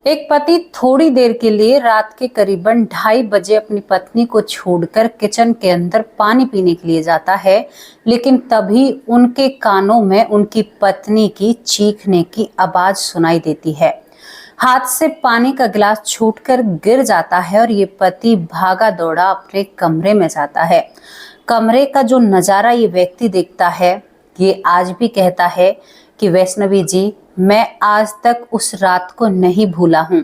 एक पति थोड़ी देर के लिए रात के करीबन 2:30 बजे अपनी पत्नी को छोड़कर किचन के अंदर पानी पीने के लिए जाता है, लेकिन तभी उनके कानों में उनकी पत्नी की चीखने की आवाज सुनाई देती है। हाथ से पानी का गिलास छूटकर गिर जाता है और ये पति भागा दौड़ा अपने कमरे में जाता है। कमरे का जो नजारा ये व्यक्ति देखता है, ये आज भी कहता है कि वैष्णवी जी, मैं आज तक उस रात को नहीं भूला हूँ।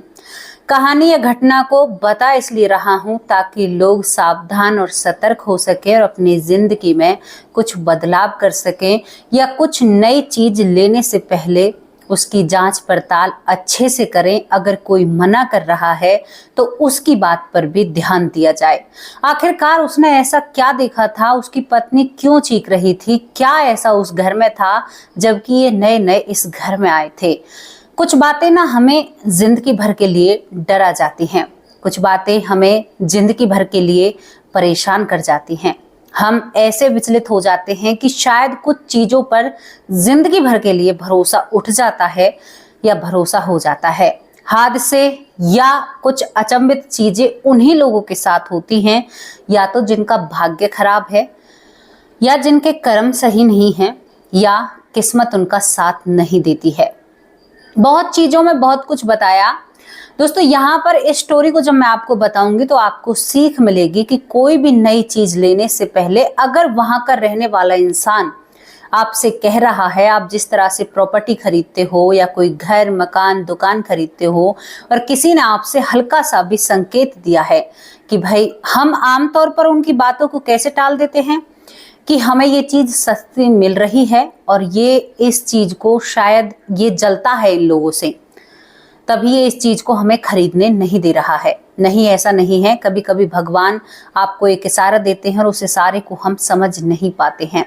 कहानी या घटना को बता इसलिए रहा हूँ ताकि लोग सावधान और सतर्क हो सके और अपनी जिंदगी में कुछ बदलाव कर सकें या कुछ नई चीज लेने से पहले उसकी जांच पड़ताल अच्छे से करें। अगर कोई मना कर रहा है तो उसकी बात पर भी ध्यान दिया जाए। आखिरकार उसने ऐसा क्या देखा था, उसकी पत्नी क्यों चीख रही थी, क्या ऐसा उस घर में था जबकि ये नए नए इस घर में आए थे। कुछ बातें ना हमें जिंदगी भर के लिए डरा जाती हैं, कुछ बातें हमें जिंदगी भर के लिए परेशान कर जाती हैं। हम ऐसे विचलित हो जाते हैं कि शायद कुछ चीजों पर जिंदगी भर के लिए भरोसा उठ जाता है या भरोसा हो जाता है। हादसे या कुछ अचंभित चीजें उन्हीं लोगों के साथ होती हैं या तो जिनका भाग्य खराब है, या जिनके कर्म सही नहीं हैं, या किस्मत उनका साथ नहीं देती है। बहुत चीजों में बहुत कुछ बताया दोस्तों। यहाँ पर इस स्टोरी को जब मैं आपको बताऊंगी तो आपको सीख मिलेगी कि कोई भी नई चीज लेने से पहले अगर वहां का रहने वाला इंसान आपसे कह रहा है, आप जिस तरह से प्रॉपर्टी खरीदते हो या कोई घर मकान दुकान खरीदते हो और किसी ने आपसे हल्का सा भी संकेत दिया है कि भाई, हम आमतौर पर उनकी बातों को कैसे टाल देते हैं कि हमें ये चीज सस्ती मिल रही है और ये इस चीज को शायद ये जलता है इन लोगों से, तभी ये इस चीज को हमें खरीदने नहीं दे रहा है। नहीं, ऐसा नहीं है। कभी कभी भगवान आपको एक इशारा देते हैं और उस इशारे को हम समझ नहीं पाते हैं।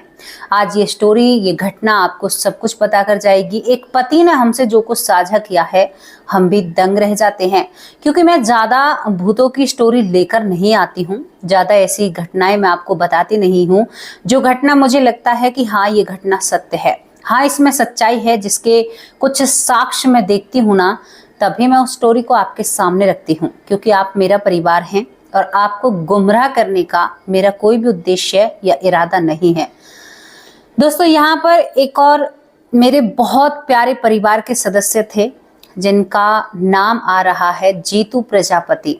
आज ये स्टोरी, ये घटना आपको सब कुछ पता कर जाएगी। एक पति ने हमसे जो कुछ साझा किया है, हम भी दंग रह जाते हैं, क्योंकि मैं ज्यादा भूतों की स्टोरी लेकर नहीं आती हूँ, ज्यादा ऐसी घटनाएं मैं आपको बताती नहीं हूँ। जो घटना मुझे लगता है कि हाँ, ये घटना सत्य है, हाँ इसमें सच्चाई है, जिसके कुछ साक्ष्य मैं देखती हूँ ना, तभी मैं उस स्टोरी को आपके सामने रखती हूँ, क्योंकि आप मेरा परिवार हैं और आपको गुमराह करने का मेरा कोई भी उद्देश्य या इरादा नहीं है। दोस्तों, यहाँ पर एक और मेरे बहुत प्यारे परिवार के सदस्य थे जिनका नाम आ रहा है जीतू प्रजापति।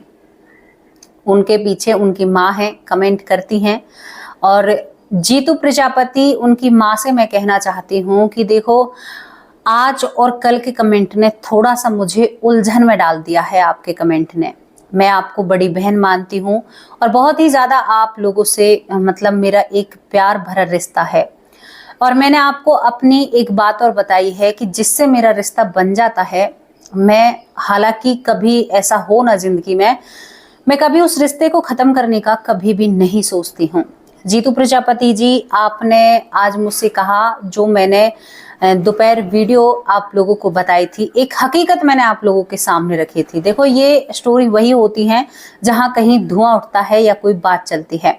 उनके पीछे उनकी माँ है, कमेंट करती हैं। और जीतू प्रजापति, उनकी माँ से मैं कहना चाहती हूँ कि देखो, आज और कल के कमेंट ने थोड़ा सा मुझे उलझन में डाल दिया है। आपके कमेंट ने, मैं आपको बड़ी बहन मानती हूँ और बहुत ही ज़्यादा आप लोगों से मतलब मेरा एक प्यार भरा रिश्ता है। और मैंने आपको अपनी एक बात और बताई है कि जिससे मेरा रिश्ता बन जाता है, मैं हालांकि कभी ऐसा हो ना जिंदगी में, मैं कभी उस रिश्ते को ख़त्म करने का कभी भी नहीं सोचती हूँ। जीतू प्रजापति जी, आपने आज मुझसे कहा, जो मैंने दोपहर वीडियो आप लोगों को बताई थी, एक हकीकत मैंने आप लोगों के सामने रखी थी। देखो, ये स्टोरी वही होती है जहां कहीं धुआं उठता है या कोई बात चलती है।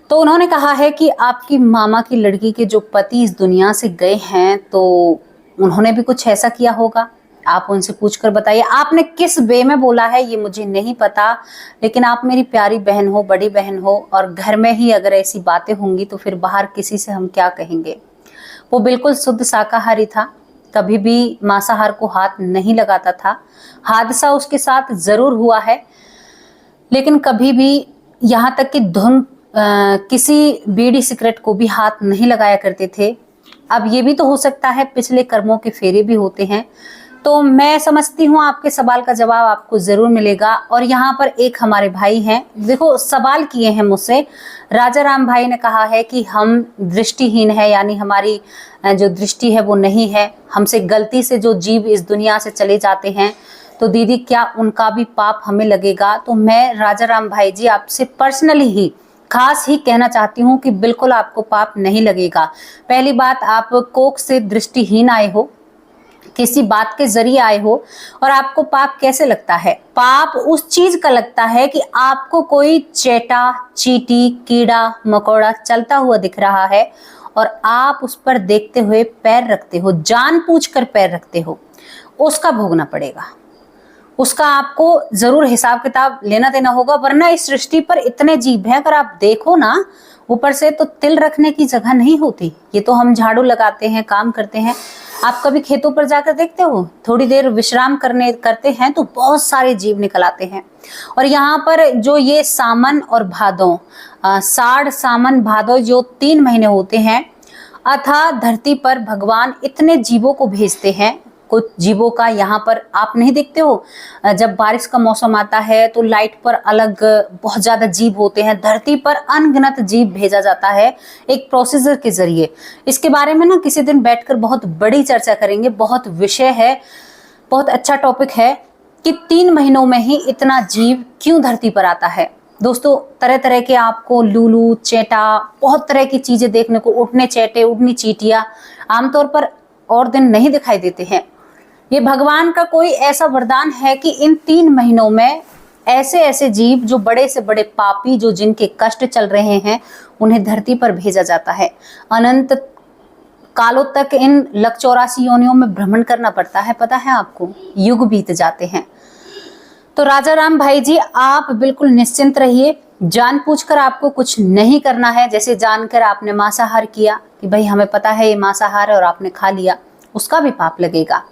तो उन्होंने कहा है कि आपकी मामा की लड़की के जो पति इस दुनिया से गए हैं, तो उन्होंने भी कुछ ऐसा किया होगा। आप उनसे पूछकर बताइए। आपने किस वे में बोला है ये मुझे नहीं पता, लेकिन आप मेरी प्यारी बहन हो, बड़ी बहन हो, और घर में ही अगर ऐसी बातें होंगी तो फिर बाहर किसी से हम क्या कहेंगे। वो बिल्कुल शुद्ध शाकाहारी था, कभी भी मांसाहार को हाथ नहीं लगाता था। हादसा उसके साथ जरूर हुआ है, लेकिन कभी भी यहाँ तक कि धुन किसी बीड़ी सिगरेट को भी हाथ नहीं लगाया करते थे। अब ये भी तो हो सकता है पिछले कर्मों के फेरे भी होते हैं। तो मैं समझती हूँ आपके सवाल का जवाब आपको जरूर मिलेगा। और यहाँ पर एक हमारे भाई हैं, देखो सवाल किए हैं मुझसे। राजा राम भाई ने कहा है कि हम दृष्टिहीन है, यानी हमारी जो दृष्टि है वो नहीं है, हमसे गलती से जो जीव इस दुनिया से चले जाते हैं तो दीदी क्या उनका भी पाप हमें लगेगा। तो मैं राजा राम भाई जी आपसे पर्सनली ही खास ही कहना चाहती हूँ कि बिल्कुल आपको पाप नहीं लगेगा। पहली बात, आप कोख से दृष्टिहीन आए हो, किसी बात के जरिए आए हो, और आपको पाप कैसे लगता है? पाप उस चीज का लगता है कि आपको कोई चेटा चींटी कीड़ा मकोड़ा चलता हुआ दिख रहा है और आप उस पर देखते हुए पैर रखते हो, जानबूझकर पैर रखते हो, उसका भोगना पड़ेगा। उसका आपको जरूर हिसाब किताब लेना देना होगा, वरना इस सृष्टि पर इतने जीव हैं, अगर आप देखो ना ऊपर से तो तिल रखने की जगह नहीं होती। ये तो हम झाड़ू लगाते हैं, काम करते हैं, आप कभी खेतों पर जाकर देखते हो, थोड़ी देर विश्राम करते हैं तो बहुत सारे जीव निकल आते हैं। और यहाँ पर जो ये सावन और भादों, साढ़ सावन भादों जो 3 महीने होते हैं, अथा धरती पर भगवान इतने जीवों को भेजते हैं। कुछ जीवों का यहाँ पर आप नहीं देखते हो, जब बारिश का मौसम आता है तो लाइट पर अलग बहुत ज्यादा जीव होते हैं, धरती पर अनगिनत जीव भेजा जाता है एक प्रोसीजर के जरिए। इसके बारे में ना किसी दिन बैठकर बहुत बड़ी चर्चा करेंगे, बहुत विषय है, बहुत अच्छा टॉपिक है कि 3 महीनों में ही इतना जीव क्यों धरती पर आता है। दोस्तों, तरह तरह के आपको लूलू, चेटा, बहुत तरह की चीजें देखने को, उड़ने चेटे, उड़नी चींटियां आमतौर पर और दिन नहीं दिखाई देते हैं। ये भगवान का कोई ऐसा वरदान है कि इन 3 महीनों में ऐसे ऐसे जीव जो बड़े से बड़े पापी, जो जिनके कष्ट चल रहे हैं, उन्हें धरती पर भेजा जाता है। अनंत कालों तक इन 184 योनियों में भ्रमण करना पड़ता है, पता है आपको, युग बीत जाते हैं। तो राजा राम भाई जी, आप बिल्कुल निश्चिंत रहिए, जानबूझकर आपको कुछ नहीं करना है। जैसे जानकर आपने मांसाहार किया कि भाई हमें पता है ये मांसाहार है और आपने खा लिया, उसका भी पाप लगेगा।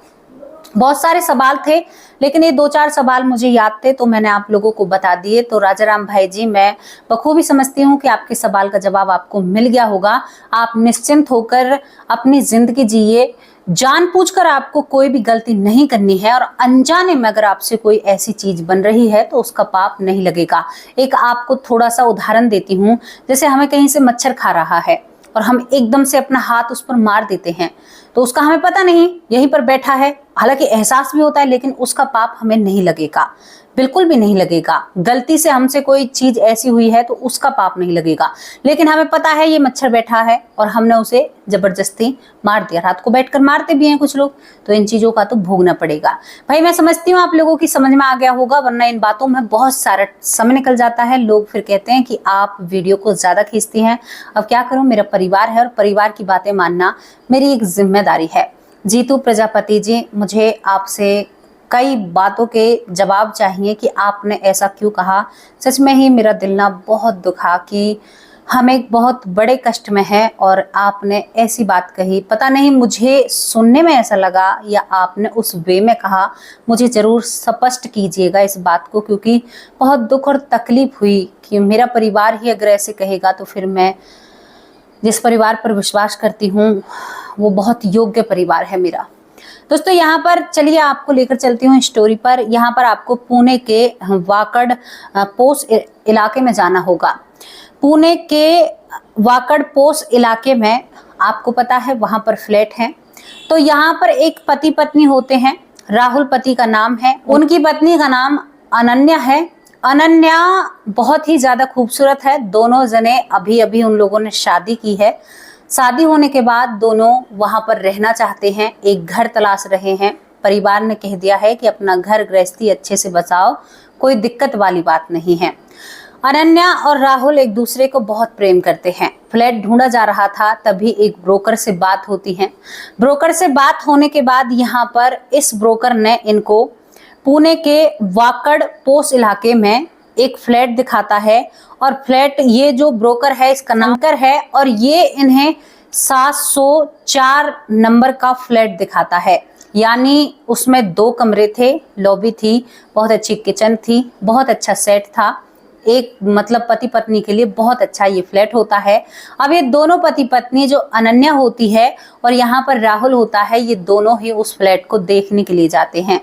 बहुत सारे सवाल थे, लेकिन ये 2-4 सवाल मुझे याद थे तो मैंने आप लोगों को बता दिए। तो राजा राम भाई जी, मैं बखूबी समझती हूँ कि आपके सवाल का जवाब आपको मिल गया होगा। आप निश्चिंत होकर अपनी जिंदगी जिए, जानबूझकर आपको कोई भी गलती नहीं करनी है, और अनजाने में अगर आपसे कोई ऐसी चीज बन रही है तो उसका पाप नहीं लगेगा। एक आपको थोड़ा सा उदाहरण देती हूँ, जैसे हमें कहीं से मच्छर खा रहा है और हम एकदम से अपना हाथ उस पर मार देते हैं, तो उसका हमें पता नहीं, यहीं पर बैठा है, हालांकि एहसास भी होता है, लेकिन उसका पाप हमें नहीं लगेगा, बिल्कुल भी नहीं लगेगा। गलती से हमसे कोई चीज ऐसी हुई है तो उसका पाप नहीं लगेगा, लेकिन हमें पता है ये मच्छर बैठा है और हमने उसे जबरदस्ती मार दिया। रात को बैठकर मारते भी हैं कुछ लोग, तो इन चीजों का तो भोगना पड़ेगा। भाई मैं समझती हूँ आप लोगों की समझ में आ गया होगा, वरना इन बातों में बहुत सारा समय निकल जाता है। लोग फिर कहते हैं कि आप वीडियो को ज्यादा खींचती हैं। अब क्या करूं, मेरा परिवार है और परिवार की बातें मानना मेरी एक जिम्मेदारी है। जीतू प्रजापति जी, मुझे आपसे कई बातों के जवाब चाहिए कि आपने ऐसा क्यों कहा। सच में ही मेरा दिल ना बहुत दुखा कि हम एक बहुत बड़े कष्ट में हैं और आपने ऐसी बात कही। पता नहीं, मुझे सुनने में ऐसा लगा या आपने उस वे में कहा, मुझे जरूर स्पष्ट कीजिएगा इस बात को, क्योंकि बहुत दुख और तकलीफ हुई कि मेरा परिवार ही अगर ऐसे कहेगा तो फिर मैं जिस परिवार पर विश्वास करती हूँ वो बहुत योग्य परिवार है मेरा। दोस्तों, यहाँ पर चलिए आपको लेकर चलती हूँ स्टोरी पर। यहाँ पर आपको पुणे के वाकड़ पोस्ट इलाके में जाना होगा। पुणे के वाकड़ पोस्ट इलाके में आपको पता है वहां पर फ्लैट है। तो यहाँ पर एक पति पत्नी होते हैं, राहुल पति का नाम है, उनकी पत्नी का नाम अनन्या है। अनन्या बहुत ही ज्यादा खूबसूरत है। दोनों जने अभी अभी उन लोगों ने शादी की है। शादी होने के बाद दोनों वहां पर रहना चाहते हैं, एक घर तलाश रहे हैं। परिवार ने कह दिया है कि अपना घर गृहस्थी अच्छे से बसाओ, कोई दिक्कत वाली बात नहीं है। अनन्या और राहुल एक दूसरे को बहुत प्रेम करते हैं। फ्लैट ढूंढा जा रहा था, तभी एक ब्रोकर से बात होती है। ब्रोकर से बात होने के बाद यहाँ पर इस ब्रोकर ने इनको पुणे के वाकड़ पोस्ट इलाके में एक फ्लैट दिखाता है। और फ्लैट, ये जो ब्रोकर है इसका नंबर है और ये इन्हें 704 नंबर का फ्लैट दिखाता है। यानी उसमें 2 कमरे थे, लॉबी थी, बहुत अच्छी किचन थी, बहुत अच्छा सेट था। एक मतलब पति पत्नी के लिए बहुत अच्छा ये फ्लैट होता है। अब ये दोनों पति पत्नी, जो अनन्या होती है और यहाँ पर राहुल होता है, ये दोनों ही उस फ्लैट को देखने के लिए जाते हैं।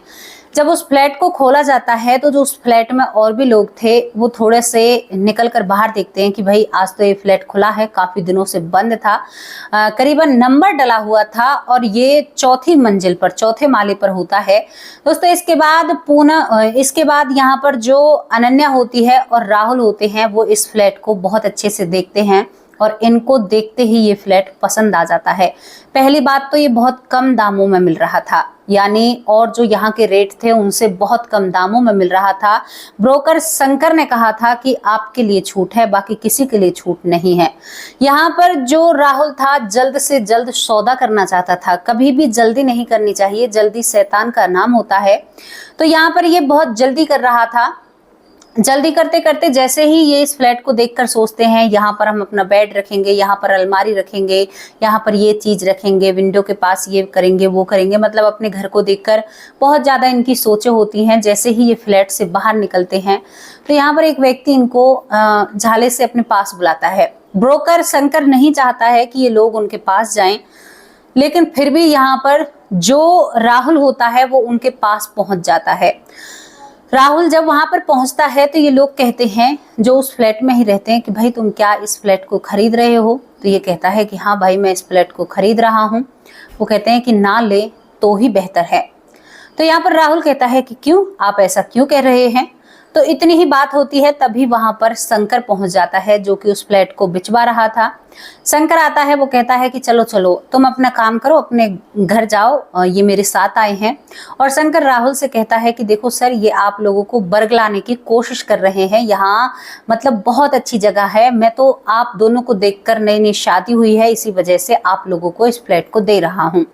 जब उस फ्लैट को खोला जाता है तो जो उस फ्लैट में और भी लोग थे वो थोड़े से निकल कर बाहर देखते हैं कि भाई आज तो ये फ्लैट खुला है, काफी दिनों से बंद था। करीबन नंबर डला हुआ था और ये 4थी मंजिल पर, 4थे माले पर होता है। दोस्तों, इसके बाद यहाँ पर जो अनन्या होती है और राहुल होते हैं वो इस फ्लैट को बहुत अच्छे से देखते हैं और इनको देखते ही ये फ्लैट पसंद आ जाता है। पहली बात तो ये बहुत कम दामों में मिल रहा था, यानी और जो यहाँ के रेट थे उनसे बहुत कम दामों में मिल रहा था। ब्रोकर शंकर ने कहा था कि आपके लिए छूट है, बाकी किसी के लिए छूट नहीं है। यहाँ पर जो राहुल था जल्द से जल्द सौदा करना चाहता था। कभी भी जल्दी नहीं करनी चाहिए, जल्दी शैतान का नाम होता है। तो यहाँ पर ये बहुत जल्दी कर रहा था। जल्दी करते करते जैसे ही ये इस फ्लैट को देखकर सोचते हैं यहाँ पर हम अपना बेड रखेंगे, यहाँ पर अलमारी रखेंगे, यहाँ पर ये चीज रखेंगे, विंडो के पास ये करेंगे वो करेंगे, मतलब अपने घर को देखकर बहुत ज्यादा इनकी सोचें होती हैं। जैसे ही ये फ्लैट से बाहर निकलते हैं तो यहाँ पर एक व्यक्ति इनको झाले से अपने पास बुलाता है। ब्रोकर शंकर नहीं चाहता है कि ये लोग उनके पास जाएं, लेकिन फिर भी यहाँ पर जो राहुल होता है वो उनके पास पहुंच जाता है। राहुल जब वहां पर पहुंचता है तो ये लोग कहते हैं, जो उस फ्लैट में ही रहते हैं, कि भाई तुम क्या इस फ्लैट को खरीद रहे हो? तो ये कहता है कि हाँ भाई मैं इस फ्लैट को खरीद रहा हूँ। वो कहते हैं कि ना ले तो ही बेहतर है। तो यहाँ पर राहुल कहता है कि क्यों, आप ऐसा क्यों कह रहे हैं? तो इतनी ही बात होती है, तभी वहां पर शंकर पहुंच जाता है जो कि उस फ्लैट को बिचवा रहा था। शंकर आता है, वो कहता है कि चलो चलो तुम अपना काम करो, अपने घर जाओ, ये मेरे साथ आए हैं। और शंकर राहुल से कहता है कि देखो सर, ये आप लोगों को बरगलाने की कोशिश कर रहे हैं। यहाँ मतलब बहुत अच्छी जगह है, मैं तो आप दोनों को देखकर नई नई शादी हुई है, इसी वजह से आप लोगों को इस फ्लैट को दे रहा हूँ।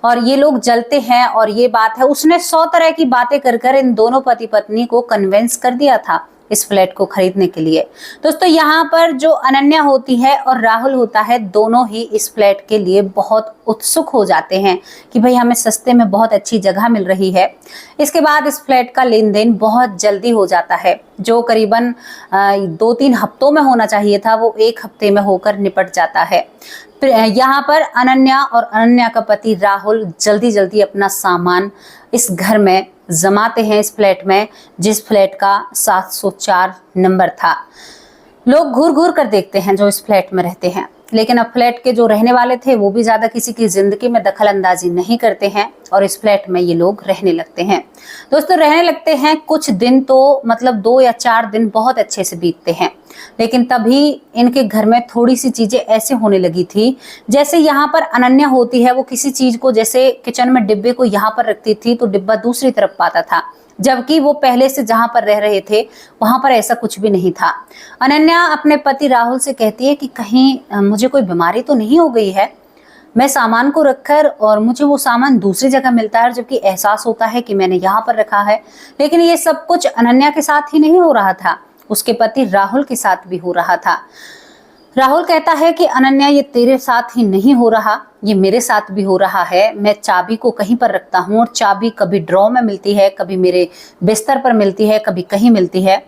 और ये लोग जलते हैं और ये बात है, उसने 100 तरह की बातें कर कर इन दोनों पति पत्नी को कन्विंस कर दिया था इस फ्लैट को खरीदने के लिए। दोस्तों यहाँ पर जो अनन्या होती है और राहुल होता है, दोनों ही इस फ्लैट के लिए बहुत उत्सुक हो जाते हैं कि भाई हमें सस्ते में बहुत अच्छी जगह मिल रही है। इसके बाद इस फ्लैट का लेन देन बहुत जल्दी हो जाता है। जो करीबन 2-3 हफ्तों में होना चाहिए था, वो 1 हफ्ते में होकर निपट जाता है। यहाँ पर अनन्या और अनन्या का पति राहुल जल्दी जल्दी अपना सामान इस घर में जमाते हैं, इस फ्लैट में, जिस फ्लैट का 704 नंबर था। लोग घूर घूर कर देखते हैं जो इस फ्लैट में रहते हैं, लेकिन अब फ्लैट के जो रहने वाले थे वो भी ज्यादा किसी की जिंदगी में दखल अंदाजी नहीं करते हैं और इस फ्लैट में ये लोग रहने लगते हैं। दोस्तों रहने लगते हैं, कुछ दिन तो मतलब 2 या 4 दिन बहुत अच्छे से बीतते हैं, लेकिन तभी इनके घर में थोड़ी सी चीजें ऐसे होने लगी थी। जैसे यहाँ पर अनन्या होती है, वो किसी चीज को, जैसे किचन में डिब्बे को यहाँ पर रखती थी तो डिब्बा दूसरी तरफ पाता था, जबकि वो पहले से जहां पर रह रहे थे वहां पर ऐसा कुछ भी नहीं था। अनन्या अपने पति राहुल से कहती है कि कहीं मुझे कोई बीमारी तो नहीं हो गई है, मैं सामान को रखकर और मुझे वो सामान दूसरी जगह मिलता है, जबकि एहसास होता है कि मैंने यहाँ पर रखा है। लेकिन ये सब कुछ अनन्या के साथ ही नहीं हो रहा था, उसके पति राहुल के साथ भी हो रहा था। राहुल कहता है कि अनन्या, ये तेरे साथ ही नहीं हो रहा, ये मेरे साथ भी हो रहा है। मैं चाबी को कहीं पर रखता हूँ और चाबी कभी ड्रॉ में मिलती है, कभी मेरे बिस्तर पर मिलती है, कभी कहीं मिलती है।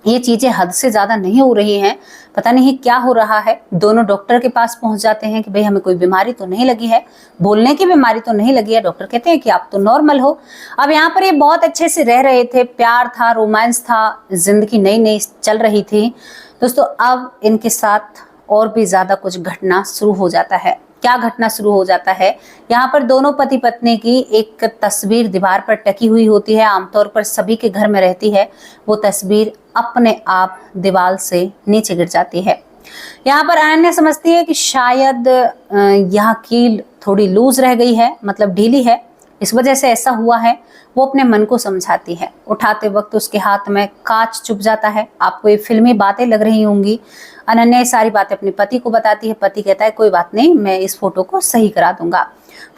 ये चीजें हद से ज्यादा नहीं हो रही हैं, पता नहीं क्या हो रहा है। दोनों डॉक्टर के पास पहुंच जाते हैं कि भाई हमें कोई बीमारी तो नहीं लगी है, बोलने की बीमारी तो नहीं लगी है। डॉक्टर कहते हैं कि आप तो नॉर्मल हो। अब यहाँ पर ये बहुत अच्छे से रह रहे थे, प्यार था, रोमांस था, जिंदगी नई नई चल रही थी। दोस्तों अब इनके साथ और भी ज्यादा कुछ घटना शुरू हो जाता है। क्या घटना शुरू हो जाता है, यहाँ पर दोनों पति पत्नी की एक तस्वीर दीवार पर टकी हुई होती है, आमतौर पर सभी के घर में रहती है। वो तस्वीर अपने आप दीवार से नीचे गिर जाती है। यहाँ पर अनन्या समझती है कि शायद यहाँ कील थोड़ी लूज रह गई है, मतलब ढीली है, इस वजह से ऐसा हुआ है। वो अपने मन को समझाती है। उठाते वक्त उसके हाथ में कांच चुभ जाता है। आपको ये फिल्मी बातें लग रही होंगी। अनन्या सारी बातें अपने पति को बताती है। पति कहता है कोई बात नहीं, मैं इस फोटो को सही करा दूंगा।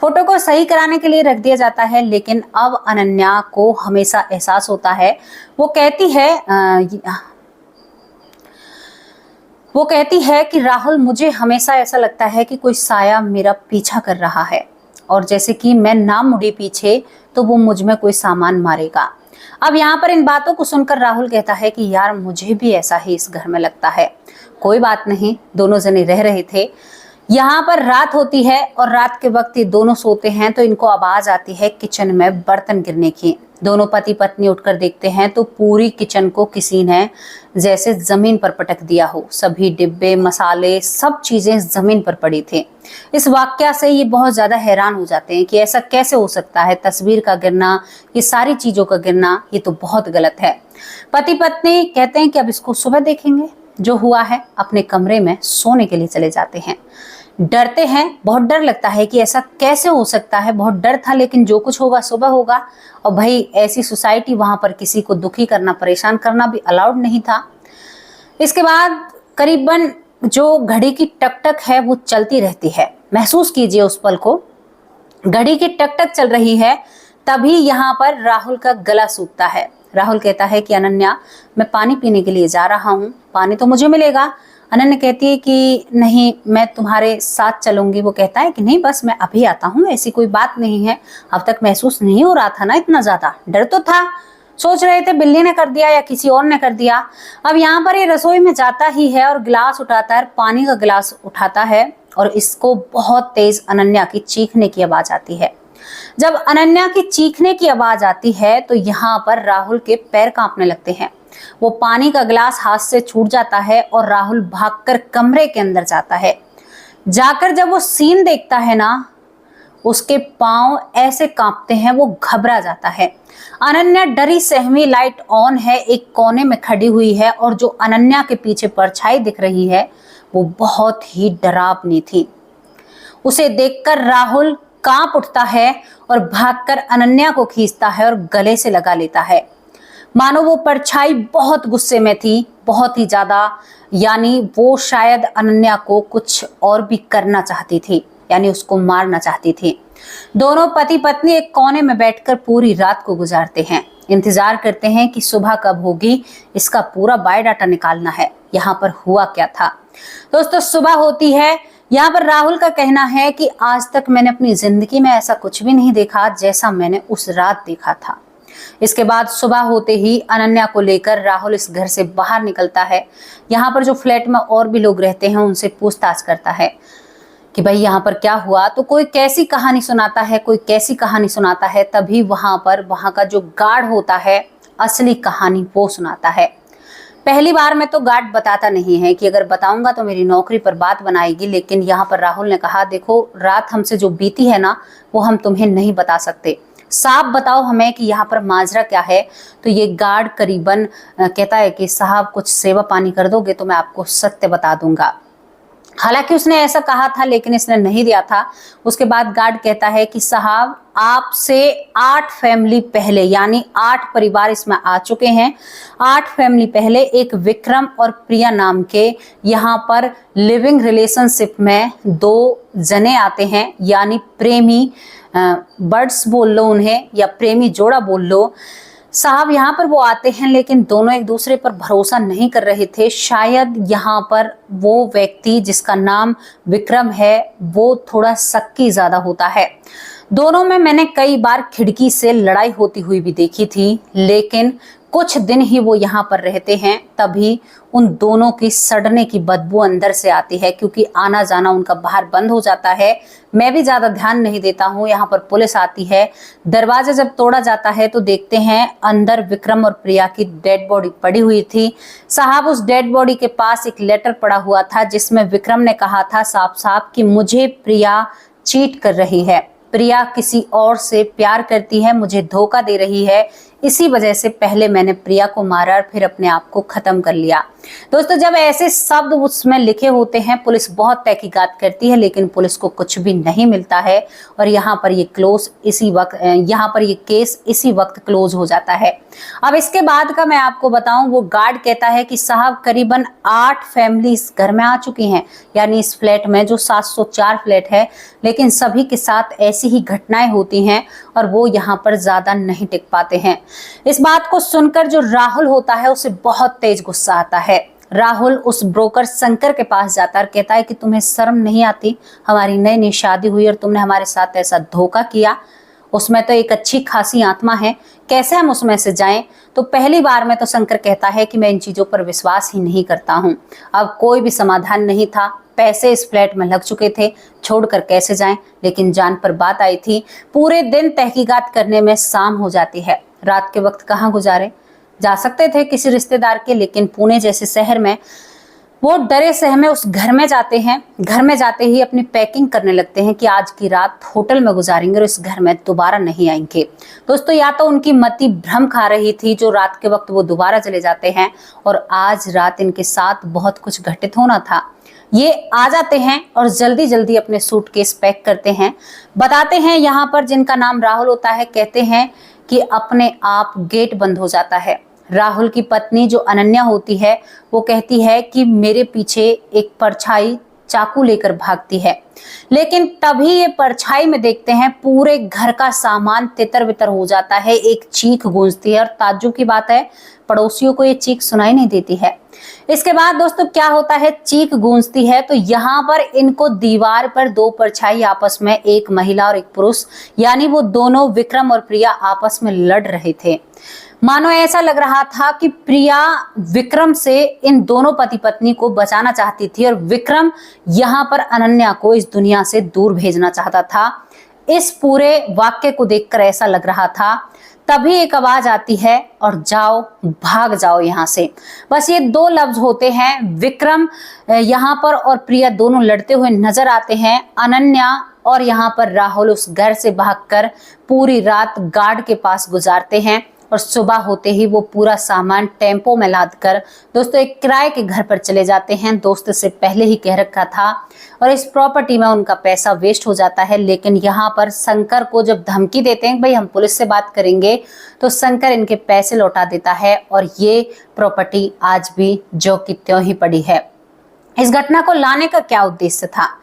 फोटो को सही कराने के लिए रख दिया जाता है, लेकिन अब अनन्या को हमेशा एहसास होता है। वो कहती है कि राहुल, मुझे हमेशा ऐसा लगता है कि कोई साया मेरा पीछा कर रहा है, और जैसे कि मैं ना मुड़ी पीछे तो वो मुझ में कोई सामान मारेगा। अब यहाँ पर इन बातों को सुनकर राहुल कहता है कि यार मुझे भी ऐसा ही इस घर में लगता है। कोई बात नहीं, दोनों जने रह रहे थे। यहाँ पर रात होती है और रात के वक्त ये दोनों सोते हैं तो इनको आवाज आती है किचन में बर्तन गिरने की। दोनों पति पत्नी उठकर देखते हैं तो पूरी किचन को किसी ने जैसे जमीन पर पटक दिया हो। सभी डिब्बे, मसाले, सब चीजें जमीन पर पड़ी थी। इस वाकया से ये बहुत ज्यादा हैरान हो जाते हैं कि ऐसा कैसे हो सकता है, तस्वीर का गिरना, ये सारी चीजों का गिरना, ये तो बहुत गलत है। पति पत्नी कहते हैं कि अब इसको सुबह देखेंगे। जो हुआ है अपने कमरे में सोने के लिए चले जाते हैं। डरते हैं, बहुत डर लगता है कि ऐसा कैसे हो सकता है, बहुत डर था, लेकिन जो कुछ होगा सुबह होगा। और भाई ऐसी सोसाइटी, वहां पर किसी को दुखी करना, परेशान करना भी अलाउड नहीं था। इसके बाद करीबन जो घड़ी की टक टक है वो चलती रहती है। महसूस कीजिए उस पल को, घड़ी की टक टक चल रही है, तभी यहाँ पर राहुल का गला सूखता है। राहुल कहता है कि अनन्या, मैं पानी पीने के लिए जा रहा हूँ, पानी तो मुझे मिलेगा। अनन्या कहती है कि नहीं, मैं तुम्हारे साथ चलूंगी। वो कहता है कि नहीं, बस मैं अभी आता हूँ, ऐसी कोई बात नहीं है। अब तक महसूस नहीं हो रहा था ना इतना ज्यादा, डर तो था, सोच रहे थे बिल्ली ने कर दिया या किसी और ने कर दिया। अब यहाँ पर ये रसोई में जाता ही है और गिलास उठाता है, पानी का गिलास उठाता है, और इसको बहुत तेज अनन्या की चीखने की आवाज आती है। जब अनन्या की चीखने की आवाज आती है तो यहाँ पर राहुल के पैर कांपने लगते हैं। वो पानी का गिलास हाथ से छूट जाता है और राहुल भागकर कमरे के अंदर जाता है। जाकर जब वो सीन देखता है ना, उसके पांव ऐसे कांपते हैं, वो घबरा जाता है। अनन्या डरी सहमी लाइट ऑन है, एक कोने में खड़ी हुई है, और जो अनन्या के पीछे परछाई दिख रही है वो बहुत ही डरावनी थी। उसे देखकर राहुल कांप उठता है और भागकर अनन्या को खींचता है और गले से लगा लेता है। मानो वो परछाई बहुत गुस्से में थी, बहुत ही ज्यादा, यानी वो शायद अनन्या को कुछ और भी करना चाहती थी, यानी उसको मारना चाहती थी। दोनों पति पत्नी एक कोने में बैठकर पूरी रात को गुजारते हैं, इंतजार करते हैं कि सुबह कब होगी, इसका पूरा बायोडाटा निकालना है, यहाँ पर हुआ क्या था। दोस्तों सुबह होती है। यहाँ पर राहुल का कहना है कि आज तक मैंने अपनी जिंदगी में ऐसा कुछ भी नहीं देखा जैसा मैंने उस रात देखा था। इसके बाद सुबह होते ही अनन्या को लेकर राहुल इस घर से बाहर निकलता है। यहाँ पर जो फ्लैट में और भी लोग रहते हैं उनसे पूछताछ करता है कि भाई यहाँ पर क्या हुआ, तो कोई कैसी कहानी सुनाता है, कोई कैसी कहानी सुनाता है। तभी वहां का जो गार्ड होता है असली कहानी वो सुनाता है। पहली बार में तो गार्ड बताता नहीं है कि अगर बताऊंगा तो मेरी नौकरी पर बात बनाएगी, लेकिन यहाँ पर राहुल ने कहा देखो रात हमसे जो बीती है ना वो हम तुम्हें नहीं बता सकते, साफ बताओ हमें कि यहाँ पर माजरा क्या है। तो ये गार्ड करीबन कहता है कि साहब कुछ सेवा पानी कर दोगे तो मैं आपको सत्य बता दूंगा। हालांकि उसने ऐसा कहा था लेकिन इसने नहीं दिया था। उसके बाद गार्ड कहता है कि साहब आपसे 8 फैमिली पहले, यानी 8 परिवार इसमें आ चुके हैं। 8 फैमिली पहले एक विक्रम और प्रिया नाम के यहाँ पर लिविंग रिलेशनशिप में 2 जने आते हैं, यानी प्रेमी बर्ड्स बोल लो उन्हें, या प्रेमी जोड़ा बोल लो। साहब यहाँ पर वो आते हैं लेकिन दोनों एक दूसरे पर भरोसा नहीं कर रहे थे। शायद यहाँ पर वो व्यक्ति जिसका नाम विक्रम है वो थोड़ा शक्की ज्यादा होता है। दोनों में मैंने कई बार खिड़की से लड़ाई होती हुई भी देखी थी, लेकिन कुछ दिन ही वो यहाँ पर रहते हैं तभी उन दोनों की सड़ने की बदबू अंदर से आती है, क्योंकि आना जाना उनका बाहर बंद हो जाता है। मैं भी ज्यादा ध्यान नहीं देता हूँ। यहाँ पर पुलिस आती है, दरवाजा जब तोड़ा जाता है तो देखते हैं अंदर विक्रम और प्रिया की डेड बॉडी पड़ी हुई थी। साहब उस डेड बॉडी के पास एक लेटर पड़ा हुआ था जिसमें विक्रम ने कहा था साफ साफ कि मुझे प्रिया चीट कर रही है, प्रिया किसी और से प्यार करती है, मुझे धोखा दे रही है, इसी वजह से पहले मैंने प्रिया को मारा और फिर अपने आप को खत्म कर लिया। दोस्तों जब ऐसे शब्द उसमें लिखे होते हैं पुलिस बहुत तहकीकात करती है, लेकिन पुलिस को कुछ भी नहीं मिलता है और यहाँ पर ये केस इसी वक्त क्लोज हो जाता है। अब इसके बाद का मैं आपको बताऊं, वो गार्ड कहता है कि साहब करीबन 8 फैमिली इस घर में आ चुकी हैं, यानी इस फ्लैट में जो 704 फ्लैट है, लेकिन सभी के साथ ऐसी ही घटनाएं होती हैं और वो यहाँ पर ज्यादा नहीं टिक पाते हैं। इस बात को सुनकर जो राहुल होता है उसे बहुत तेज गुस्सा आता है। राहुल उस ब्रोकर शंकर के पास जाता है और कहता है कि तुम्हें शर्म नहीं आती, हमारी नई नई शादी हुई और तुमने हमारे साथ ऐसा धोखा किया। उसमें तो एक अच्छी खासी आत्मा है, कैसे हम उसमें से जाएं। तो पहली बार में तो शंकर कहता है कि मैं इन चीजों पर विश्वास ही नहीं करता हूं। अब कोई भी समाधान नहीं था, पैसे इस फ्लैट में लग चुके थे, छोड़कर कैसे जाएं। लेकिन जान पर बात आई थी। पूरे दिन तहकीकात करने में शाम हो जाती है। रात के वक्त कहाँ गुजारे, जा सकते थे किसी रिश्तेदार के, लेकिन पुणे जैसे शहर में वो डरे सहमे उस घर में जाते हैं। घर में जाते ही अपनी पैकिंग करने लगते हैं कि आज की रात होटल में गुजारेंगे और इस घर में दोबारा नहीं आएंगे। दोस्तों, या तो उनकी मति भ्रम खा रही थी जो रात के वक्त वो दोबारा चले जाते हैं, और आज रात इनके साथ बहुत कुछ घटित होना था। ये आ जाते हैं और जल्दी जल्दी अपने सूटकेस पैक करते हैं। बताते हैं यहाँ पर जिनका नाम राहुल होता है, कहते हैं कि अपने आप गेट बंद हो जाता है। राहुल की पत्नी जो अनन्या होती है वो कहती है कि मेरे पीछे एक परछाई चाकू लेकर भागती है, लेकिन तभी ये परछाई में देखते हैं पूरे घर का सामान तितर बितर हो जाता है। एक चीख गूंजती है और ताज्जुब की बात है, पड़ोसियों को ये चीख सुनाई नहीं देती है। इसके बाद दोस्तों क्या होता है, चीख गूंजती है तो यहाँ पर इनको दीवार पर दो परछाई आपस में, एक महिला और एक पुरुष, यानी वो दोनों विक्रम और प्रिया आपस में लड़ रहे थे। मानो ऐसा लग रहा था कि प्रिया विक्रम से इन दोनों पति पत्नी को बचाना चाहती थी और विक्रम यहाँ पर अनन्या को इस दुनिया से दूर भेजना चाहता था। इस पूरे वाक्य को देखकर ऐसा लग रहा था। तभी एक आवाज आती है, और जाओ, भाग जाओ यहाँ से। बस ये दो लफ्ज होते हैं। विक्रम यहाँ पर और प्रिया दोनों लड़ते हुए नजर आते हैं। अनन्या और यहाँ पर राहुल उस घर से भागकर पूरी रात गार्ड के पास गुजारते हैं, और सुबह होते ही वो पूरा सामान टेम्पो में लादकर दोस्तों एक किराए के घर पर चले जाते हैं। दोस्त से पहले ही कह रखा था, और इस प्रॉपर्टी में उनका पैसा वेस्ट हो जाता है। लेकिन यहाँ पर शंकर को जब धमकी देते हैं भाई हम पुलिस से बात करेंगे, तो शंकर इनके पैसे लौटा देता है, और ये प्रॉपर्टी आज भी जो की त्यों ही पड़ी है। इस घटना को लाने का क्या उद्देश्य था?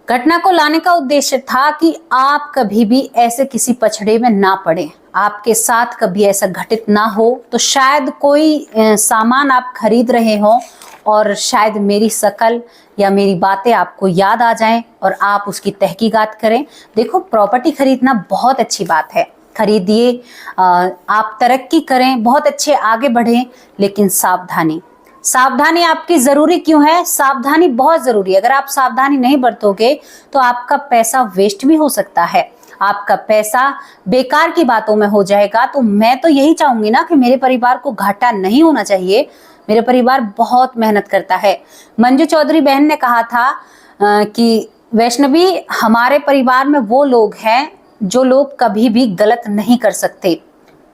घटना को लाने का उद्देश्य था कि आप कभी भी ऐसे किसी पछड़े में ना पड़े, आपके साथ कभी ऐसा घटित ना हो। तो शायद कोई सामान आप खरीद रहे हो और शायद मेरी शक्ल या मेरी बातें आपको याद आ जाएं और आप उसकी तहकीकात करें। देखो, प्रॉपर्टी खरीदना बहुत अच्छी बात है, खरीदिए, आप तरक्की करें, बहुत अच्छे आगे बढ़ें, लेकिन सावधानी। सावधानी आपकी जरूरी क्यों है? सावधानी बहुत जरूरी है। अगर आप सावधानी नहीं बरतोगे तो आपका पैसा वेस्ट भी हो सकता है, आपका पैसा बेकार की बातों में हो जाएगा। तो मैं तो यही चाहूंगी ना कि मेरे परिवार को घाटा नहीं होना चाहिए। मेरे परिवार बहुत मेहनत करता है। मंजू चौधरी बहन ने कहा था कि वैष्णवी, हमारे परिवार में वो लोग हैं जो लोग कभी भी गलत नहीं कर सकते,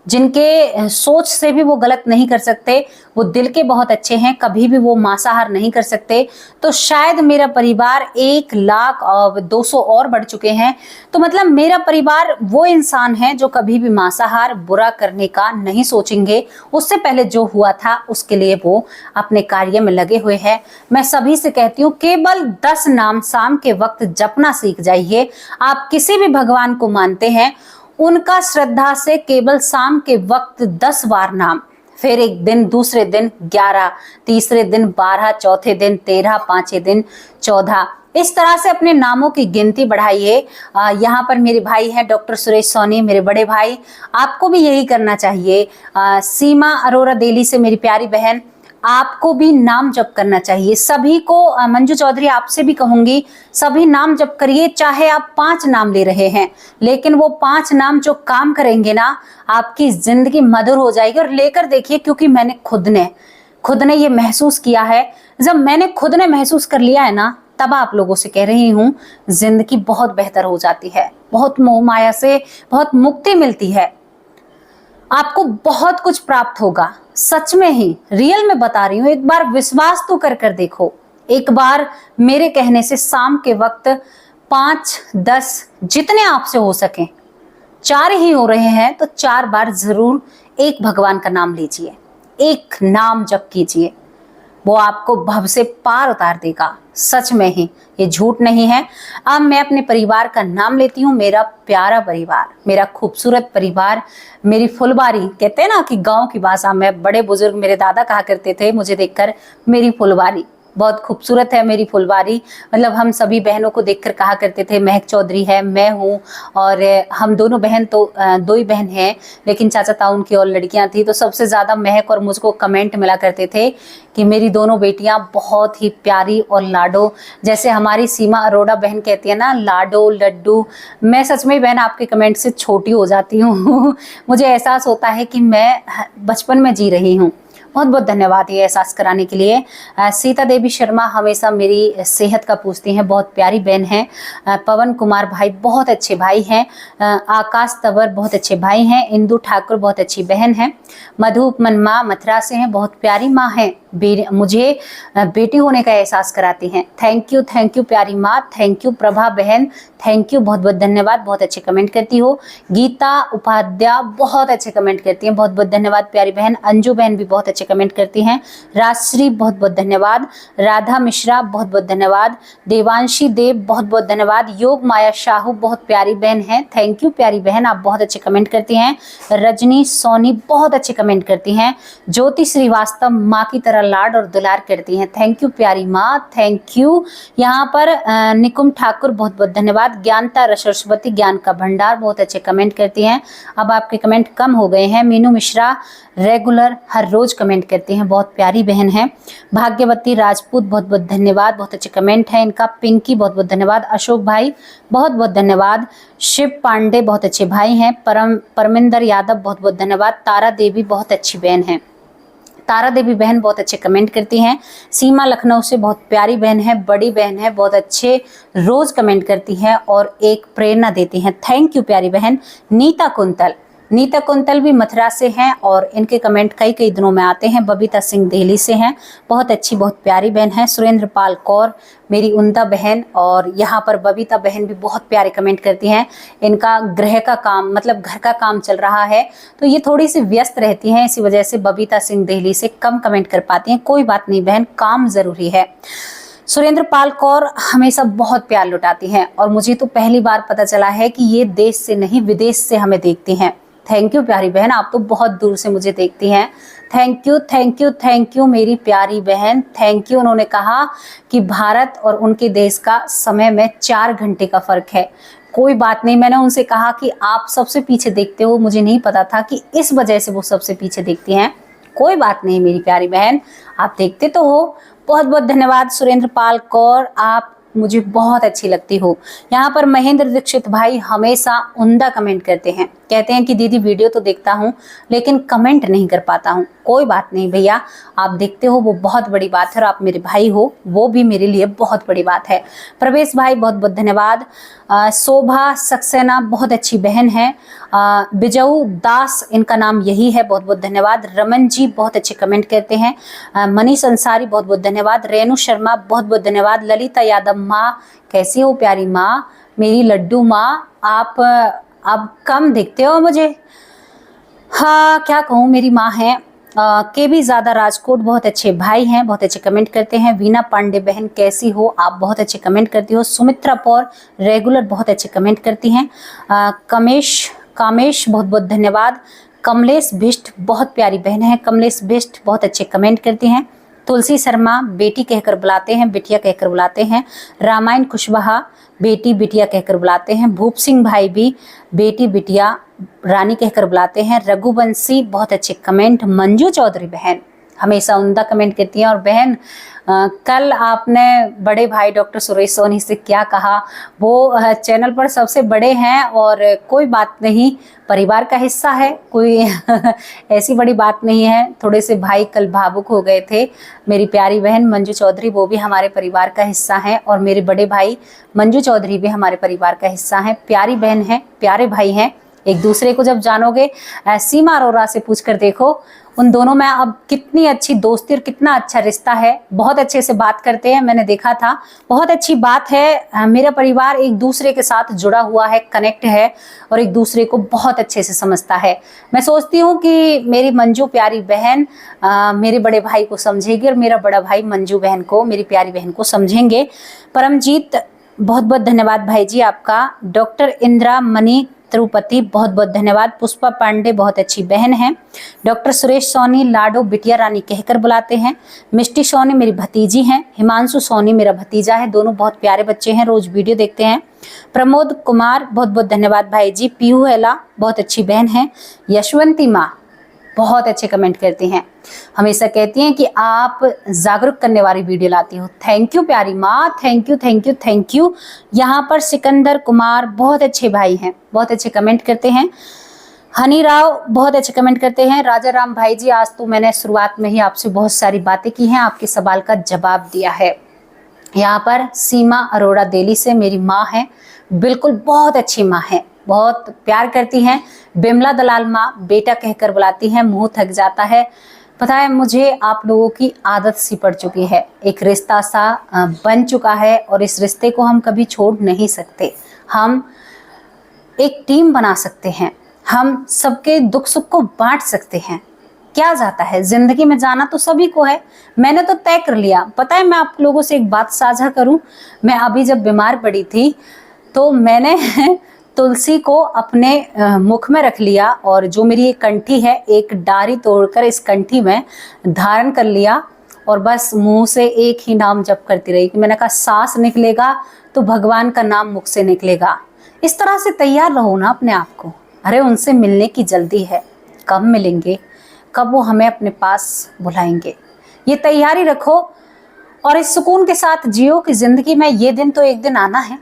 जिनके सोच से भी वो गलत नहीं कर सकते, वो दिल के बहुत अच्छे हैं, कभी भी वो मांसाहार नहीं कर सकते। तो शायद मेरा परिवार 1,02,000 और बढ़ चुके हैं। तो मतलब मेरा परिवार वो इंसान है जो कभी भी मांसाहार बुरा करने का नहीं सोचेंगे। उससे पहले जो हुआ था उसके लिए वो अपने कार्य में लगे हुए हैं। मैं सभी से कहती हूँ, केवल 10 नाम शाम के वक्त जपना सीख जाइए। आप किसी भी भगवान को मानते हैं, उनका श्रद्धा से केवल शाम के वक्त 10 बार नाम, फिर एक दिन, दूसरे दिन 11, तीसरे दिन 12, चौथे दिन 13, पांचवें दिन 14, इस तरह से अपने नामों की गिनती बढ़ाइए। यहाँ पर मेरे भाई हैं डॉक्टर सुरेश सोनी, मेरे बड़े भाई, आपको भी यही करना चाहिए। सीमा अरोरा दिल्ली से मेरी प्यारी बहन, आपको भी नाम जप करना चाहिए। सभी को, मंजू चौधरी आपसे भी कहूंगी, सभी नाम जप करिए। चाहे आप 5 नाम ले रहे हैं, लेकिन वो 5 नाम जो काम करेंगे ना, आपकी जिंदगी मधुर हो जाएगी। और लेकर देखिए, क्योंकि मैंने खुद ने ये महसूस किया है। जब मैंने खुद ने महसूस कर लिया है ना, तब आप लोगों से कह रही हूँ, जिंदगी बहुत बेहतर हो जाती है, बहुत मोह माया से बहुत मुक्ति मिलती है, आपको बहुत कुछ प्राप्त होगा। सच में ही, रियल में बता रही हूँ। एक बार विश्वास तो कर देखो। एक बार मेरे कहने से शाम के वक्त 5, 10 जितने आपसे हो सके, 4 ही हो रहे हैं तो 4 बार जरूर एक भगवान का नाम लीजिए, एक नाम जप कीजिए। वो आपको भव से पार उतार देगा। सच में ही, ये झूठ नहीं है। अब मैं अपने परिवार का नाम लेती हूँ। मेरा प्यारा परिवार, मेरा खूबसूरत परिवार, मेरी फुलबारी, कहते हैं ना कि गांव की भाषा में बड़े बुजुर्ग मेरे दादा कहा करते थे मुझे देखकर, मेरी फुलबारी बहुत खूबसूरत है। मेरी फुलबारी मतलब हम सभी बहनों को देखकर कहा करते थे, महक चौधरी है, मैं हूँ, और हम दोनों बहन तो 2 ही बहन हैं, लेकिन चाचा ताऊ की और लड़कियां थी। तो सबसे ज़्यादा महक और मुझको कमेंट मिला करते थे कि मेरी दोनों बेटियां बहुत ही प्यारी और लाडो, जैसे हमारी सीमा अरोड़ा बहन कहती है ना, लाडो लड्डू। मैं सच में बहन आपके कमेंट से छोटी हो जाती हूँ मुझे एहसास होता है कि मैं बचपन में जी रही हूँ। बहुत बहुत धन्यवाद ये एहसास कराने के लिए। सीता देवी शर्मा हमेशा मेरी सेहत का पूछती हैं, बहुत प्यारी बहन है। पवन कुमार भाई बहुत अच्छे भाई हैं। आकाश तंवर बहुत अच्छे भाई हैं। इंदु ठाकुर बहुत अच्छी बहन है। मधु उपमन माँ मथुरा से हैं, बहुत प्यारी माँ है, मुझे बेटी होने का एहसास कराती हैं। थैंक यू प्यारी माँ, थैंक यू प्रभा बहन, थैंक यू, बहुत बहुत धन्यवाद, बहुत अच्छे कमेंट करती हो। गीता उपाध्याय बहुत अच्छे कमेंट करती हैं, बहुत बहुत धन्यवाद प्यारी बहन। अंजू बहन भी बहुत अच्छे कमेंट करती हैं। राजश्री बहुत बहुत धन्यवाद। राधा मिश्रा बहुत बहुत धन्यवाद। देवांशी देव बहुत बहुत धन्यवाद। योग माया शाहू बहुत प्यारी बहन है, थैंक यू प्यारी बहन, आप बहुत अच्छे कमेंट करती हैं। रजनी सोनी बहुत अच्छे कमेंट करती हैं। ज्योति श्रीवास्तव माँ की तरह लाड और दुलार करती हैं, थैंक यू प्यारी माँ, थैंक यू। यहाँ पर निकुम ठाकुर बहुत बहुत धन्यवाद। ज्ञानता सरस्वती ज्ञान का भंडार बहुत अच्छे कमेंट करती हैं। अब आपके कमेंट कम हो गए हैं। मीनू मिश्रा रेगुलर हर रोज कमेंट करती हैं, बहुत प्यारी बहन है। भाग्यवती राजपूत बहुत बहुत धन्यवाद, बहुत अच्छे कमेंट है इनका। पिंकी बहुत बहुत धन्यवाद। अशोक भाई बहुत बहुत धन्यवाद। शिव पांडे बहुत अच्छे भाई हैं। परमिंदर यादव बहुत बहुत धन्यवाद। तारा देवी बहुत अच्छी बहन है, तारा देवी बहन बहुत अच्छे कमेंट करती हैं। सीमा लखनऊ से बहुत प्यारी बहन है, बड़ी बहन है, बहुत अच्छे रोज कमेंट करती हैं और एक प्रेरणा देती हैं, थैंक यू प्यारी बहन। नीता कुंतल भी मथुरा से हैं और इनके कमेंट कई कई दिनों में आते हैं। बबीता सिंह दिल्ली से हैं, बहुत अच्छी बहुत प्यारी बहन है। सुरेंद्र पाल कौर मेरी उमदा बहन, और यहाँ पर बबीता बहन भी बहुत प्यारे कमेंट करती हैं। इनका गृह का काम मतलब घर का काम चल रहा है तो ये थोड़ी सी व्यस्त रहती हैं, इसी वजह से बबीता सिंह दिल्ली से कम कमेंट कर पाती हैं। कोई बात नहीं बहन, काम जरूरी है। सुरेंद्र पाल कौर हमेशा बहुत प्यार लुटाती हैं और मुझे तो पहली बार पता चला है कि ये देश से नहीं विदेश से हमें देखती हैं। थैंक यू प्यारी बहन, आप तो बहुत दूर से मुझे देखती हैं। थैंक यू मेरी प्यारी बहन, थैंक यू। उन्होंने कहा कि भारत और उनके देश का समय में 4 घंटे का फर्क है। कोई बात नहीं, मैंने उनसे कहा कि आप सबसे पीछे देखते हो, मुझे नहीं पता था कि इस वजह से वो सबसे पीछे देखती हैं। कोई बात नहीं मेरी प्यारी बहन, आप देखते तो हो। बहुत बहुत धन्यवाद सुरेंद्र पाल कौर, आप मुझे बहुत अच्छी लगती हो। यहाँ पर महेंद्र दीक्षित भाई हमेशा उम्दा कमेंट करते हैं, कहते हैं कि दीदी वीडियो तो देखता हूँ लेकिन कमेंट नहीं कर पाता हूँ। कोई बात नहीं भैया, आप देखते हो वो बहुत बड़ी बात है और आप मेरे भाई हो, वो भी मेरे लिए बहुत बड़ी बात है। प्रवेश भाई बहुत बहुत धन्यवाद। शोभा सक्सेना बहुत अच्छी बहन है। बिजऊ दास इनका नाम यही है, बहुत बहुत धन्यवाद। रमन जी बहुत अच्छे कमेंट करते हैं। मनीष अंसारी बहुत बहुत धन्यवाद। रेणु शर्मा बहुत बहुत धन्यवाद। ललिता यादव माँ कैसी हो प्यारी माँ, मेरी लड्डू माँ, आप अब कम दिखते हो मुझे। हाँ क्या कहूँ, मेरी माँ है। के भी ज़्यादा राजकोट बहुत अच्छे भाई हैं, बहुत अच्छे कमेंट करते हैं। वीना पांडे बहन कैसी हो, आप बहुत अच्छे कमेंट करती हो। सुमित्रा पौर रेगुलर बहुत अच्छे कमेंट करती हैं। कामेश बहुत बहुत धन्यवाद। कमलेश बिष्ट बहुत प्यारी बहन है, कमलेश बिष्ट बहुत अच्छे कमेंट करती हैं। तुलसी शर्मा बेटी कहकर बुलाते हैं, बिटिया कहकर बुलाते हैं। रामायण कुशवाहा बेटी बिटिया कहकर बुलाते हैं। भूप सिंह भाई भी बेटी बिटिया रानी कहकर बुलाते हैं। रघुवंशी बहुत अच्छे कमेंट। मंजू चौधरी बहन हमेशा उम्दा कमेंट करती हैं। और बहन कल आपने बड़े भाई डॉक्टर सुरेश सोनी से क्या कहा, वो चैनल पर सबसे बड़े हैं और कोई बात नहीं, परिवार का हिस्सा है, कोई ऐसी बड़ी बात नहीं है। थोड़े से भाई कल भावुक हो गए थे। मेरी प्यारी बहन मंजू चौधरी वो भी हमारे परिवार का हिस्सा हैं और मेरे बड़े भाई मंजू चौधरी भी हमारे परिवार का हिस्सा हैं। प्यारी बहन है, प्यारे भाई हैं, एक दूसरे को जब जानोगे। सीमा अरोरा से पूछ कर देखो, उन दोनों में अब कितनी अच्छी दोस्ती और कितना अच्छा रिश्ता है, बहुत अच्छे से बात करते हैं, मैंने देखा था। बहुत अच्छी बात है, मेरा परिवार एक दूसरे के साथ जुड़ा हुआ है, कनेक्ट है और एक दूसरे को बहुत अच्छे से समझता है। मैं सोचती हूँ कि मेरी मंजू प्यारी बहन मेरे बड़े भाई को समझेगी और मेरा बड़ा भाई मंजू बहन को, मेरी प्यारी बहन को समझेंगे। परमजीत बहुत बहुत धन्यवाद भाई जी आपका। डॉक्टर इंदिरा मणि तिरुपति बहुत बहुत धन्यवाद। पुष्पा पांडे बहुत अच्छी बहन है। डॉक्टर सुरेश सोनी लाडो बिटिया रानी कहकर बुलाते हैं। मिष्टी सोनी मेरी भतीजी हैं। हिमांशु सोनी मेरा भतीजा है, दोनों बहुत प्यारे बच्चे हैं, रोज वीडियो देखते हैं। प्रमोद कुमार बहुत बहुत धन्यवाद भाई जी। पीहू हेला बहुत अच्छी बहन है। यशवंती माँ बहुत अच्छे कमेंट करती हैं, हमेशा कहती हैं कि आप जागरूक करने वाली वीडियो लाती हो। थैंक यू प्यारी माँ, thank you thank you thank you. यहाँ पर सिकंदर कुमार बहुत अच्छे भाई हैं, बहुत अच्छे कमेंट करते हैं। हनी राव बहुत अच्छे कमेंट करते हैं, राजा राम भाई जी आज तो मैंने शुरुआत में ही आपसे बहुत सारी बातें की हैं, आपके सवाल का जवाब दिया है। यहाँ पर सीमा अरोड़ा दिल्ली से मेरी माँ है, बिल्कुल बहुत अच्छी माँ है, बहुत प्यार करती हैं। बिमला दलाल माँ बेटा कहकर बुलाती हैं, मुंह थक जाता है। पता है मुझे आप लोगों की आदत सी पड़ चुकी है, एक रिश्ता सा बन चुका है और इस रिश्ते को हम कभी छोड़ नहीं सकते। हम एक टीम बना सकते हैं, हम सबके दुख सुख को बांट सकते हैं। क्या जाता है, जिंदगी में जाना तो सभी को है, मैंने तो तय कर लिया। पता है मैं आप लोगों से एक बात साझा करूं, मैं अभी जब बीमार पड़ी थी तो मैंने तुलसी को अपने मुख में रख लिया और जो मेरी एक कंठी है, एक डारी तोड़कर इस कंठी में धारण कर लिया और बस मुंह से एक ही नाम जप करती रही कि मैंने कहा सांस निकलेगा तो भगवान का नाम मुख से निकलेगा। इस तरह से तैयार रहो ना अपने आप को। अरे उनसे मिलने की जल्दी है, कब मिलेंगे, कब वो हमें अपने पास बुलाएंगे, ये तैयारी रखो और इस सुकून के साथ जियो कि जिंदगी में ये दिन तो एक दिन आना है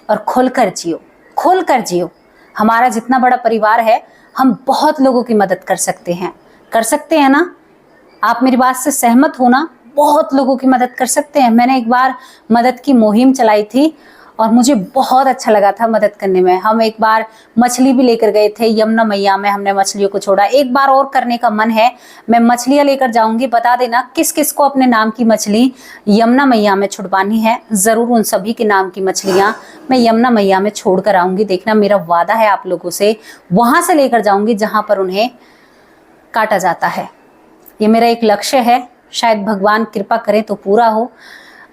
और खुलकर जियो, खुलकर जियो। हमारा जितना बड़ा परिवार है, हम बहुत लोगों की मदद कर सकते हैं ना। आप मेरी बात से सहमत हो ना, बहुत लोगों की मदद कर सकते हैं। मैंने एक बार मदद की मुहिम चलाई थी और मुझे बहुत अच्छा लगा था मदद करने में। हम एक बार मछली भी लेकर गए थे, यमुना मैया में हमने मछलियों को छोड़ा। एक बार और करने का मन है, मैं मछलियां लेकर जाऊंगी, बता देना किस किस को अपने नाम की मछली यमुना मैया में छुड़वानी है। जरूर उन सभी के नाम की मछलियां मैं यमुना मैया में छोड़ कर आऊंगी। देखना मेरा वादा है आप लोगों से, वहां से लेकर जाऊंगी जहां पर उन्हें काटा जाता है। ये मेरा एक लक्ष्य है, शायद भगवान कृपा करे तो पूरा हो।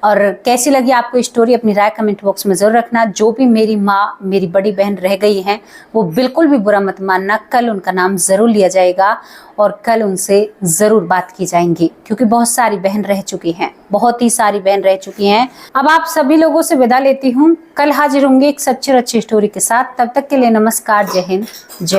और कैसी लगी आपको स्टोरी, अपनी राय कमेंट बॉक्स में जरूर रखना। जो भी मेरी माँ, मेरी बड़ी बहन रह गई हैं, वो बिल्कुल भी बुरा मत मानना, कल उनका नाम जरूर लिया जाएगा और कल उनसे जरूर बात की जाएंगी, क्योंकि बहुत सारी बहन रह चुकी हैं, बहुत ही सारी बहन रह चुकी हैं। अब आप सभी लोगों से विदा लेती हूँ, कल हाजिर होंगे एक सच्ची और अच्छी स्टोरी के साथ। तब तक के लिए नमस्कार, जय हिंद, जय